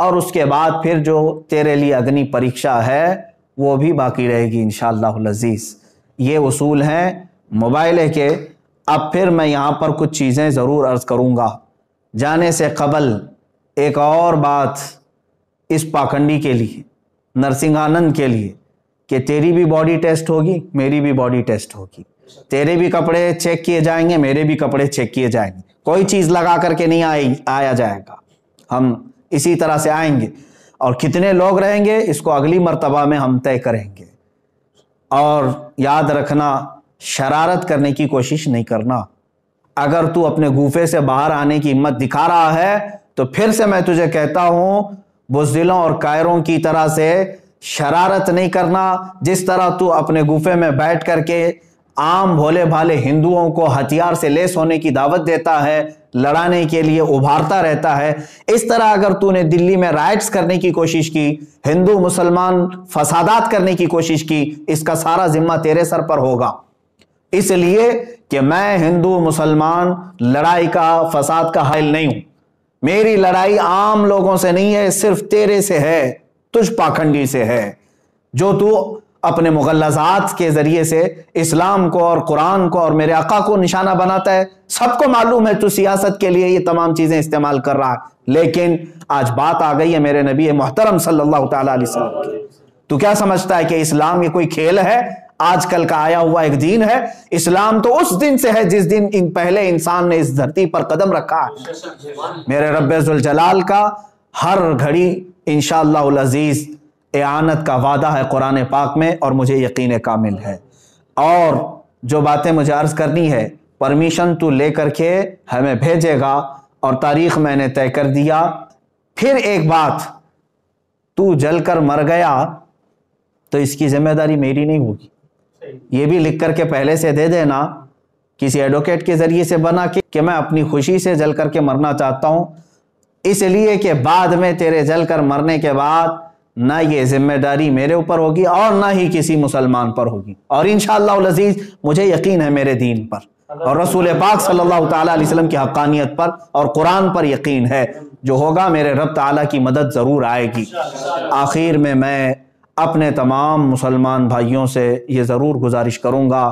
اور اس کے بعد پھر جو تیرے لیے اگنی پریکشا ہے وہ بھی باقی رہے گی انشاءاللہ العزیز۔ یہ اصول ہیں موبائل کے۔ اب پھر میں یہاں پر کچھ چیزیں ضرور عرض کروں گا۔ جانے سے قبل ایک اور بات اس پاکھنڈی کے لیے، نرسنگھانند کے لیے، کہ تیری بھی باڈی ٹیسٹ ہوگی، میری بھی باڈی ٹیسٹ ہوگی، تیرے بھی کپڑے چیک کیے جائیں گے، میرے بھی کپڑے چیک کیے جائیں گے، کوئی چیز لگا کر کے نہیں آیا جائے گا، ہم اسی طرح سے آئیں گے، اور کتنے لوگ رہیں گے اس کو اگلی مرتبہ میں ہم طے کریں گے۔ اور یاد رکھنا، شرارت کرنے کی کوشش نہیں کرنا۔ اگر تو اپنے گوفے سے باہر آنے کی ہمت دکھا رہا ہے تو پھر سے میں تجھے کہتا ہوں، بزدلوں اور کائروں کی طرح سے شرارت نہیں کرنا۔ جس طرح تو اپنے گوفے میں بیٹھ کر کے عام بھولے بھالے ہندوؤں کو ہتھیار سے لیس ہونے کی دعوت دیتا ہے، لڑانے کے لیے ابھارتا رہتا ہے، اس طرح اگر تو نے دلی میں رائٹس کرنے کی کوشش کی، ہندو مسلمان فسادات کرنے کی کوشش کی، اس کا سارا ذمہ تیرے سر پر ہوگا۔ اس لیے کہ میں ہندو مسلمان لڑائی کا، فساد کا حائل نہیں ہوں۔ میری لڑائی عام لوگوں سے نہیں ہے، صرف تیرے سے ہے، تجھ پاکھنڈی سے ہے، جو تو اپنے مغلظات کے ذریعے سے اسلام کو اور قرآن کو اور میرے آقا کو نشانہ بناتا ہے۔ سب کو معلوم ہے تو سیاست کے لیے یہ تمام چیزیں استعمال کر رہا ہے، لیکن آج بات آ گئی ہے میرے نبی محترم صلی اللہ تعالیٰ علیہ وسلم کی۔ تو کیا سمجھتا ہے کہ اسلام یہ کوئی کھیل ہے، آج کل کا آیا ہوا ایک دین ہے؟ اسلام تو اس دن سے ہے جس دن پہلے انسان نے اس دھرتی پر قدم رکھا ہے۔ میرے رب ذوالجلال کا ہر گھڑی انشاءاللہ العزیز اعانت کا وعدہ ہے قرآن پاک میں، اور مجھے یقین کامل ہے۔ اور جو باتیں مجھے عرض کرنی ہے، پرمیشن تو لے کر کے ہمیں بھیجے گا، اور تاریخ میں نے طے کر دیا۔ پھر ایک بات، تو جل کر مر گیا تو اس کی ذمہ داری میری نہیں ہوگی، یہ بھی لکھ کر کے پہلے سے دے دینا، کسی ایڈوکیٹ کے ذریعے سے بنا کے، کہ میں اپنی خوشی سے جل کر کے مرنا چاہتا ہوں، اس لیے کہ بعد میں تیرے جل کر مرنے کے بعد نہ یہ ذمہ داری میرے اوپر ہوگی اور نہ ہی کسی مسلمان پر ہوگی، اور انشاءاللہ العزیز مجھے یقین ہے میرے دین پر اور رسول پاک صلی اللہ تعالیٰ علیہ وسلم کی حقانیت پر اور قرآن پر یقین ہے، جو ہوگا میرے رب تعالیٰ کی مدد ضرور آئے گی۔ آخر میں اپنے تمام مسلمان بھائیوں سے یہ ضرور گزارش کروں گا،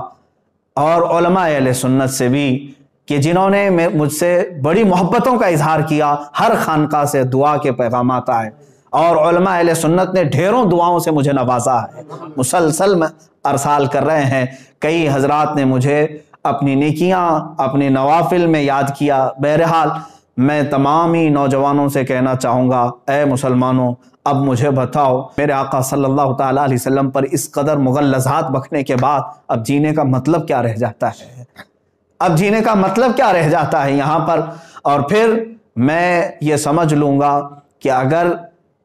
اور علماء اہل سنت سے بھی، کہ جنہوں نے مجھ سے بڑی محبتوں کا اظہار کیا، ہر خانقاہ سے دعا کے پیغامات آئے، اور علماء اہل سنت نے ڈھیروں دعاؤں سے مجھے نوازا ہے، مسلسل میں ارسال کر رہے ہیں۔ کئی حضرات نے مجھے اپنی نیکیاں، اپنے نوافل میں یاد کیا۔ بہرحال میں تمام ہی نوجوانوں سے کہنا چاہوں گا، اے مسلمانوں، اب مجھے بتاؤ، میرے آقا صلی اللہ تعالیٰ علیہ وسلم پر اس قدر مغلظات بکنے کے بعد اب جینے کا مطلب کیا رہ جاتا ہے؟ اب جینے کا مطلب کیا رہ جاتا ہے یہاں پر؟ اور پھر میں یہ سمجھ لوں گا کہ اگر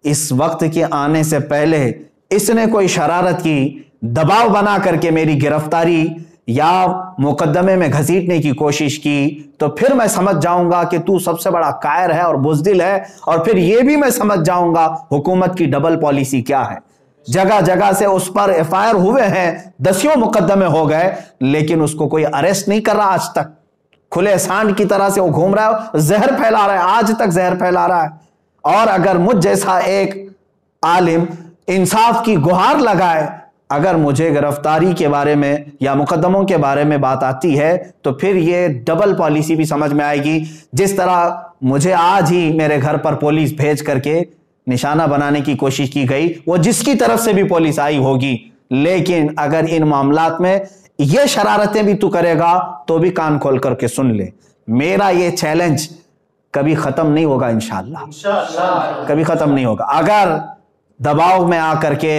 اس وقت کے آنے سے پہلے اس نے کوئی شرارت کی، دباؤ بنا کر کے میری گرفتاری یا مقدمے میں گھسیٹنے کی کوشش کی، تو پھر میں سمجھ جاؤں گا کہ تو سب سے بڑا قائر ہے اور بزدل ہے، اور پھر یہ بھی میں سمجھ جاؤں گا حکومت کی ڈبل پالیسی کیا ہے۔ جگہ جگہ سے اس پر ایف آئی آر ہوئے ہیں، دسیوں مقدمے ہو گئے، لیکن اس کو کوئی اریسٹ نہیں کر رہا آج تک۔ کھلے سانڈ کی طرح سے وہ گھوم رہا ہے، زہر پھیلا رہا ہے، آج تک زہر پھیلا رہا ہے۔ اور اگر مجھ جیسا ایک عالم انصاف کی گہار لگائے، اگر مجھے گرفتاری کے بارے میں یا مقدموں کے بارے میں بات آتی ہے، تو پھر یہ ڈبل پالیسی بھی سمجھ میں آئے گی۔ جس طرح مجھے آج ہی میرے گھر پر پولیس بھیج کر کے نشانہ بنانے کی کوشش کی گئی، وہ جس کی طرف سے بھی پولیس آئی ہوگی، لیکن اگر ان معاملات میں یہ شرارتیں بھی تو کرے گا تو بھی کان کھول کر کے سن لے، میرا یہ چیلنج کبھی ختم نہیں ہوگا انشاءاللہ، کبھی ختم نہیں ہوگا۔ اگر دباؤ میں آ کر کے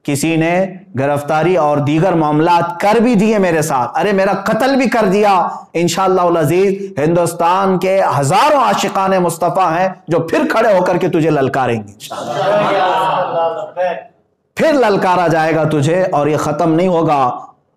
کسی نے گرفتاری اور دیگر معاملات کر بھی دیے میرے ساتھ، ارے میرا قتل بھی کر دیا، انشاءاللہ العزیز ہندوستان کے ہزاروں عاشقان مصطفیٰ ہیں جو پھر کھڑے ہو کر کے تجھے للکاریں گے، پھر للکارا جائے گا تجھے، اور یہ ختم نہیں ہوگا۔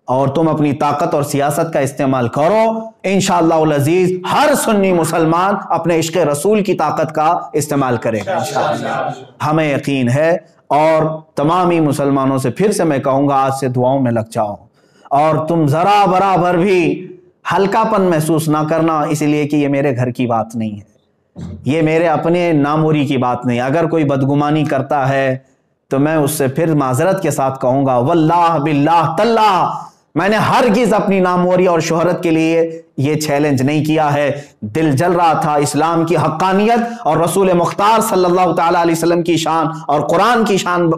اور تم اپنی طاقت اور سیاست کا استعمال کرو، انشاءاللہ العزیز ہر سنی مسلمان اپنے عشق رسول کی طاقت کا استعمال کرے گا انشاءاللہ، ہمیں یقین ہے۔ اور تمامی مسلمانوں سے پھر سے میں کہوں گا، آج سے دعاؤں میں لگ جاؤ، اور تم ذرا برابر بھی ہلکا پن محسوس نہ کرنا، اس لیے کہ یہ میرے گھر کی بات نہیں ہے، یہ میرے اپنے ناموری کی بات نہیں. اگر کوئی بدگمانی کرتا ہے تو میں اس سے پھر معذرت کے ساتھ کہوں گا واللہ باللہ تاللہ میں نے ہرگز اپنی ناموری اور شہرت کے لیے یہ چیلنج نہیں کیا ہے. دل جل رہا تھا اسلام کی حقانیت اور رسول مختار صلی اللہ تعالی علیہ وسلم کی شان اور قرآن کی شان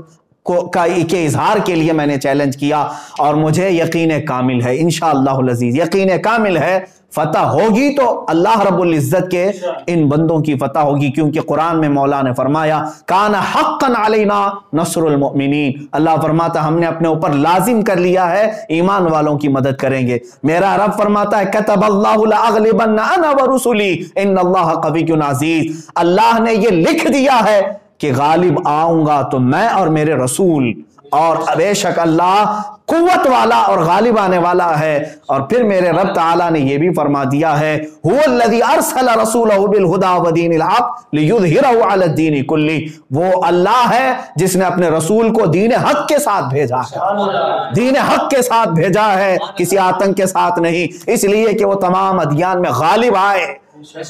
کے اظہار کے لیے میں نے چیلنج کیا, اور مجھے یقین کامل ہے انشاءاللہ العزیز, یقین کامل ہے فتح ہوگی تو اللہ رب العزت کے ان بندوں کی فتح ہوگی, کیونکہ قرآن میں مولا نے فرمایا کان حقا علینا نصر المؤمنین, اللہ فرماتا ہم نے اپنے اوپر لازم کر لیا ہے ایمان والوں کی مدد کریں گے. میرا رب فرماتا ہے کتب اللہ لاغلبن انا ورسلی ان اللہ قوی عزیز, اللہ نے یہ لکھ دیا ہے کہ غالب آؤں گا تو میں اور میرے رسول, اور بے شک اللہ قوت والا اور غالب آنے والا ہے. اور پھر میرے رب تعالیٰ نے یہ بھی فرما دیا ہے هو الذی ارسل رسولہ بالہدی ودین الحق لیظہرہ علی الدین کلہ, وہ اللہ ہے جس نے اپنے رسول کو دین حق کے ساتھ بھیجا ہے, دین حق کے ساتھ بھیجا ہے, کسی آتنک کے ساتھ نہیں, اس لیے کہ وہ تمام ادیان میں غالب آئے.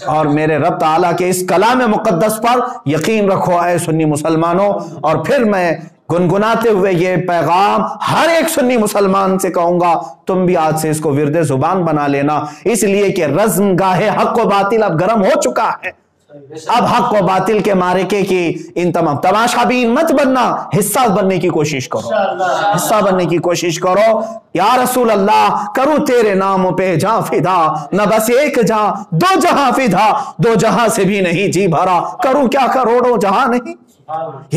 اور میرے رب تعالیٰ کے اس کلام مقدس پر یقین رکھو اے سنی مسلمانوں. اور پھر میں گنگناتے ہوئے یہ پیغام ہر ایک سنی مسلمان سے کہوں گا تم بھی آج سے اس کو ورد زبان بنا لینا, اس لیے کہ رزم گاہ حق و باطل اب گرم ہو چکا ہے. اب حق و باطل کے معرکے کی ان تمام تماشا بین مت بننا, حصہ بننے کی کوشش کرو, حصہ بننے کی کوشش کرو. یا رسول اللہ کروں تیرے نام پہ جہاں فدا, نہ بس ایک جہاں دو جہاں فدا, دو جہاں سے بھی نہیں جی بھرا, کروں کیا کروڑوں جہاں نہیں,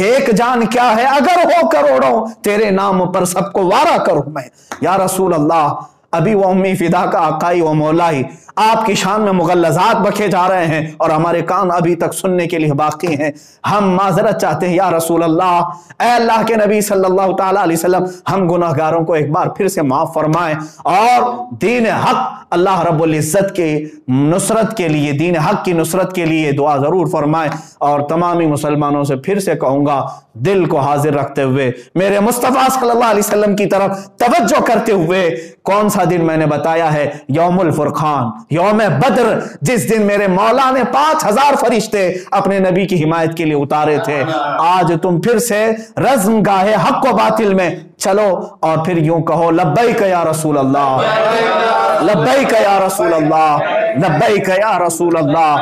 ایک جان کیا ہے اگر ہو کروڑوں, تیرے نام پر سب کو وارا کروں میں. یا رسول اللہ ابھی وہ امی فدا کا آقائی و مولائی آپ کی شان میں مغلظات بکھے جا رہے ہیں اور ہمارے کان ابھی تک سننے کے لیے باقی ہیں. ہم معذرت چاہتے ہیں یا رسول اللہ, اے اللہ کے نبی صلی اللہ تعالی علیہ وسلم, ہم گناہگاروں کو ایک بار پھر سے معاف فرمائیں, اور دین حق اللہ رب العزت کے نصرت کے لیے, دین حق کی نصرت کے لیے دعا ضرور فرمائیں. اور تمامی مسلمانوں سے پھر سے کہوں گا دل کو حاضر رکھتے ہوئے میرے مصطفیٰ صلی اللہ علیہ وسلم کی طرف توجہ کرتے ہوئے, کون سا دن میں نے بتایا ہے, یوم الفرقان, یوم بدر, جس دن میرے مولا نے 5000 فرشتے اپنے نبی کی حمایت کے لیے اتارے تھے. آج تم پھر سے رزم گاہ حق و باطل میں چلو اور پھر یوں کہو لبیک یا رسول اللہ, لبیک یا رسول اللہ, لبیک یا رسول اللہ.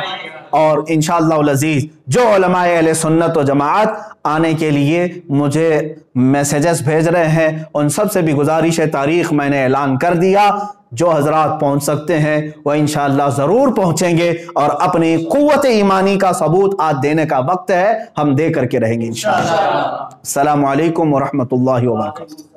اور انشاءاللہ العزیز جو علماء اہل سنت و جماعت آنے کے لیے مجھے میسیجز بھیج رہے ہیں, ان سب سے بھی گزارش ہے, تاریخ میں نے اعلان کر دیا, جو حضرات پہنچ سکتے ہیں وہ انشاءاللہ ضرور پہنچیں گے, اور اپنی قوت ایمانی کا ثبوت آج دینے کا وقت ہے, ہم دے کر کے رہیں گے انشاءاللہ. السلام علیکم ورحمۃ اللہ وبرکاتہ.